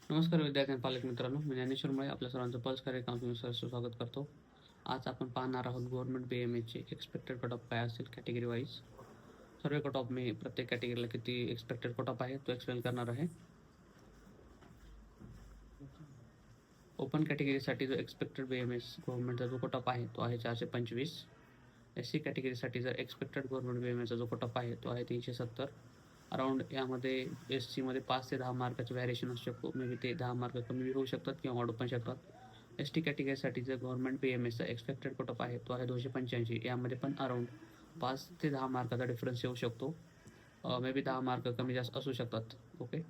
नमस्कार विद्यार्थी आणि पालक मित्रांनो, मी ज्ञानेश्वर मुळे आपल्या सर्वांचं पल्स कार्यक्रमात स्वागत करतो. आज आपण पाहणार आहोत गव्हर्नमेंट BMSचे एक्सपेक्टेड कट ऑफ काय असेल कॅटेगरी वाईज. सर्व कट ऑफ मी प्रत्येक कॅटेगरीला किती एक्सपेक्टेड कट ऑफ आहे तो एक्सप्लेन करणार आहे. ओपन कॅटेगरीसाठी जो एक्सपेक्टेड BMS गव्हर्नमेंटचा जो कट ऑफ आहे तो आहे 425. SC कॅटेगरीसाठी जर एक्सपेक्टेड गव्हर्नमेंट BMSचा जो कट ऑफ आहे तो आहे 370. अराउंड यामध्ये SCमध्ये 5 ते 10 मार्काचं व्हॅरिएशन असू शकतो. मे बी ते 10 मार्क कमी होऊ शकतात किंवा वाढू पण शकतात. ST कॅटेगरीसाठी जर गव्हर्नमेंट BMSचा एक्सपेक्टेड कट ऑफ आहे तो आहे 285. यामध्ये पण अराउंड 5 ते 10 मार्काचा डिफरन्स येऊ शकतो. मे बी 10 मार्क कमी जास्त असू शकतात. ओके.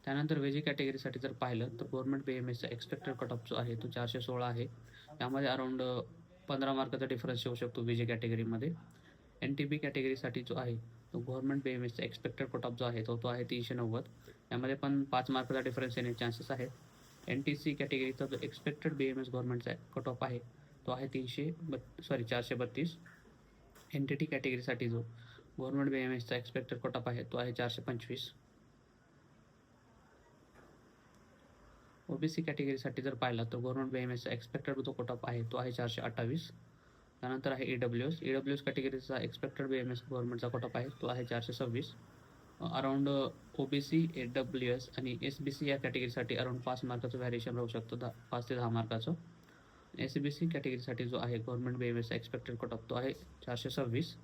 त्यानंतर वेजी कॅटेगरीसाठी जर पाहिलं तर गव्हर्नमेंट BMSचा एक्सपेक्टेड कट ऑफ जो आहे तो 416 आहे. यामध्ये अराउंड 15 मार्काचा डिफरन्स येऊ शकतो वेजी कॅटेगरीमध्ये. NTB कॅटेगरीसाठी जो आहे तो गव्हर्नमेंट BMSचा एक्सपेक्टेड कट ऑफ जो आहे तो आहे 390. यामध्ये पण 5 मार्काचा डिफरन्स येण्याचे चान्सेस आहेत. NTC कॅटेगरीचा जो एक्सपेक्टेड BMS गव्हर्नमेंटचा कट ऑफ आहे तो आहे 432. NTT कॅटेगरीसाठी जो गव्हर्नमेंट BMSचा एक्सपेक्टेड कट ऑफ आहे तो आहे 425. OBC कॅटेगरीसाठी जर पाहिला तर गव्हर्नमेंट BMSचा एक्सपेक्टेड जो कट ऑफ आहे तो आहे 428. त्यानंतर आहे EWS कॅटेगरीचा एक्सपेक्टेड BMS गव्हर्नमेंटचा कट ऑफ आहे तो आहे 426. अराउंड OBC, AWS आणि SBC या कॅटेगरीसाठी अराउंड 5 मार्काचं व्हॅरिएशन राहू शकतं, 5 ते 10 मार्काचं. SBC कॅटेगरीसाठी जो आहे गव्हर्नमेंट BMSचा एक्सपेक्टेड कट ऑफ तो आहे 426.